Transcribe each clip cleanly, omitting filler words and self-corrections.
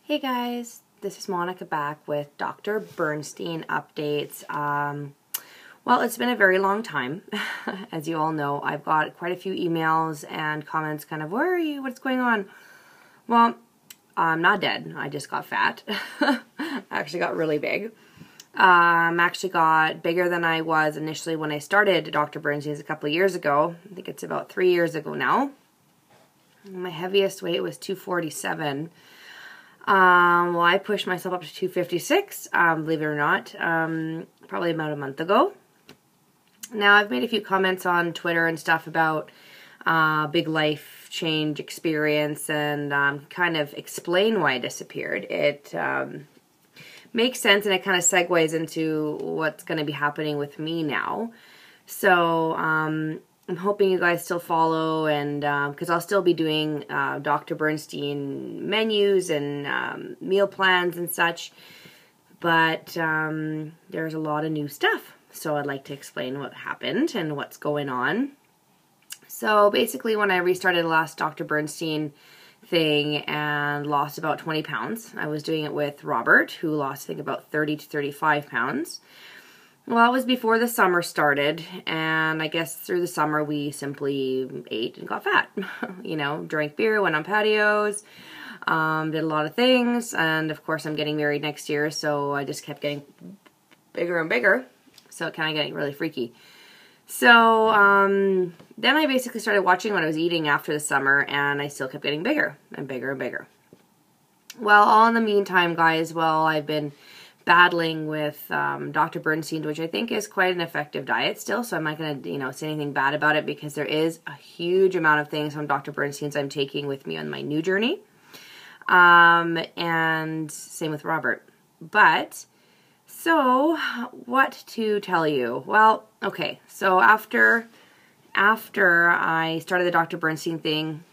Hey guys, this is Monica back with Dr. Bernstein updates. Well, it's been a very long time. As you all know, I've got quite a few emails and comments kind of, where are you? What's going on? Well, I'm not dead. I just got fat. I actually got really big. Actually got bigger than I was initially when I started Dr. Bernstein's a couple of years ago. I think it's about 3 years ago now. My heaviest weight was 247. Well, I pushed myself up to 256, believe it or not, probably about a month ago. Now, I've made a few comments on Twitter and stuff about big life change experience and kind of explain why I disappeared. It makes sense, and it kind of segues into what's going to be happening with me now. So, I'm hoping you guys still follow, and because I'll still be doing Dr. Bernstein menus and meal plans and such, but there's a lot of new stuff. So I'd like to explain what happened and what's going on. So basically, when I restarted the last Dr. Bernstein thing and lost about 20 pounds, I was doing it with Robert, who lost, I think, about 30 to 35 pounds. Well, it was before the summer started, and I guess through the summer we simply ate and got fat. You know, drank beer, went on patios, did a lot of things, and of course I'm getting married next year, so I just kept getting bigger and bigger, so it kind of getting really freaky. So then I basically started watching what I was eating after the summer, and I still kept getting bigger and bigger and bigger. Well, all in the meantime, guys, I've been battling with Dr. Bernstein, which I think is quite an effective diet still, so I'm not going to, say anything bad about it, because there is a huge amount of things from Dr. Bernstein's I'm taking with me on my new journey, and same with Robert. But, so, what to tell you? Well, okay, so after I started the Dr. Bernstein thing,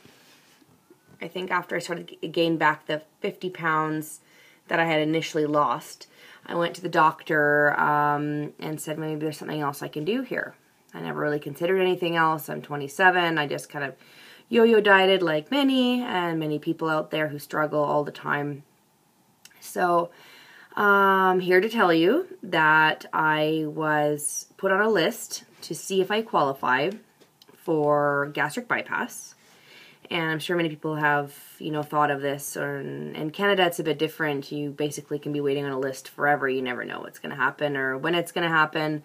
I think after I started to gain back the 50 pounds that I had initially lost, I went to the doctor and said, maybe there's something else I can do here. I never really considered anything else. I'm 27. I just kind of yo-yo dieted like many people out there who struggle all the time. So I'm here to tell you that I was put on a list to see if I qualify for gastric bypass. And I'm sure many people have, thought of this. In Canada, it's a bit different. You basically can be waiting on a list forever. You never know what's going to happen or when it's going to happen.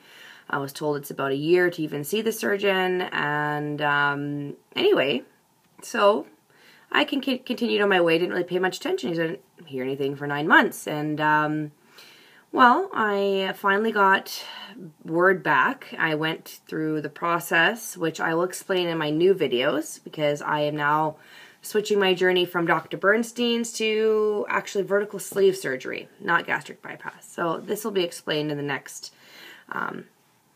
I was told it's about a year to even see the surgeon. And anyway, so I continued on my way. Didn't really pay much attention. I didn't hear anything for 9 months. And well, I finally got word back. I went through the process, which I will explain in my new videos, because I am now switching my journey from Dr. Bernstein's to actually vertical sleeve surgery, not gastric bypass. So this will be explained in the next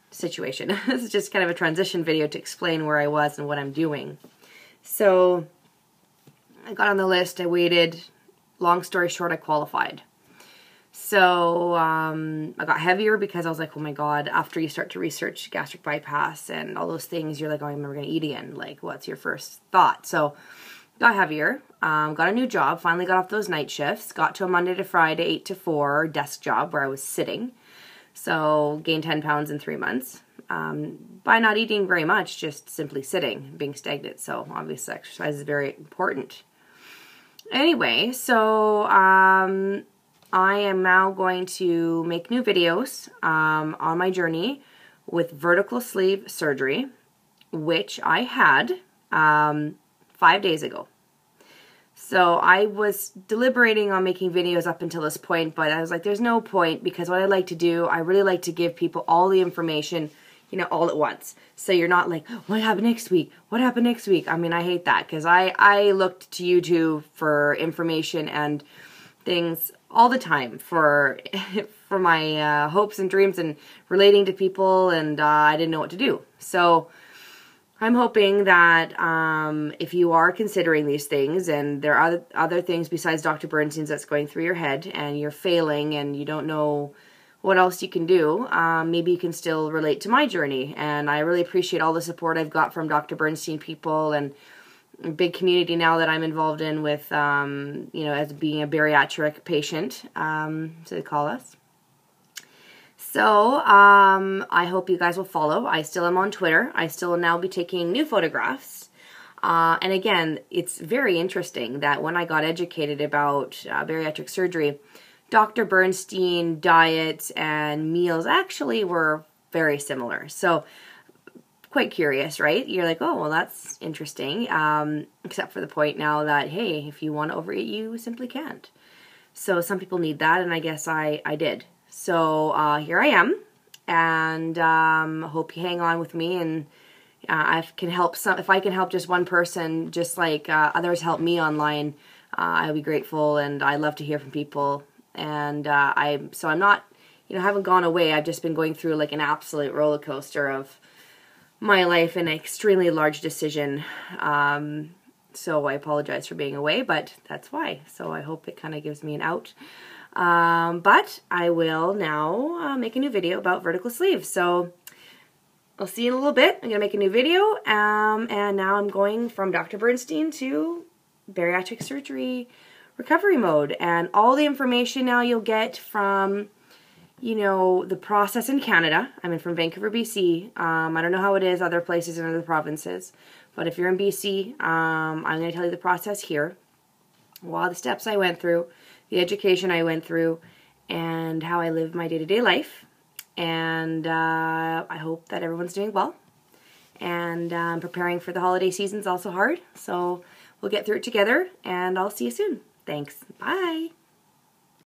situation. This is just kind of a transition video to explain where I was and what I'm doing. So I got on the list, I waited. Long story short, I qualified. So I got heavier because I was like, oh my God, after you start to research gastric bypass and all those things, you're like, oh, I'm never going to eat again. Like, what's your first thought? So got heavier, got a new job, finally got off those night shifts, got to a Monday to Friday, 8 to 4 desk job where I was sitting. So gained 10 pounds in 3 months by not eating very much, just simply sitting, being stagnant. So obviously exercise is very important. Anyway, so I am now going to make new videos on my journey with vertical sleeve surgery, which I had 5 days ago. So I was deliberating on making videos up until this point, but I was like, there's no point, because what I like to do, I really like to give people all the information, all at once. So you're not like, what happened next week? What happened next week? I mean, I hate that, because I looked to YouTube for information and things all the time for my hopes and dreams and relating to people, and I didn't know what to do. So I'm hoping that if you are considering these things, and there are other things besides Dr. Bernstein's that's going through your head, and you're failing and you don't know what else you can do, maybe you can still relate to my journey. And I really appreciate all the support I've got from Dr. Bernstein people, and big community now that I'm involved in with, you know, as being a bariatric patient, so they call us. So, I hope you guys will follow. I still am on Twitter. I still will now be taking new photographs. And again, it's very interesting that when I got educated about bariatric surgery, Dr. Bernstein diet and meals actually were very similar. So, quite curious, right? You're like, oh, well, that's interesting. Except for the point now that, hey, if you want to overeat, you simply can't. So some people need that, and I guess I did. So here I am, and hope you hang on with me, and if I can help just one person, just like others help me online, I'll be grateful, and I love to hear from people. And I'm not, you know, I haven't gone away. I've just been going through like an absolute roller coaster of my life, an extremely large decision. So I apologize for being away, but that's why. So I hope it kind of gives me an out. But I will now make a new video about vertical sleeves. So I'll see you in a little bit. I'm going to make a new video. And now I'm going from Dr. Bernstein to bariatric surgery recovery mode. And all the information now you'll get from, you know, the process in Canada. I'm from Vancouver, BC. I don't know how it is other places in other provinces. But if you're in BC, I'm going to tell you the process here. All the steps I went through, the education I went through, and how I live my day-to-day life. And I hope that everyone's doing well. And preparing for the holiday season's also hard. So we'll get through it together, and I'll see you soon. Thanks. Bye.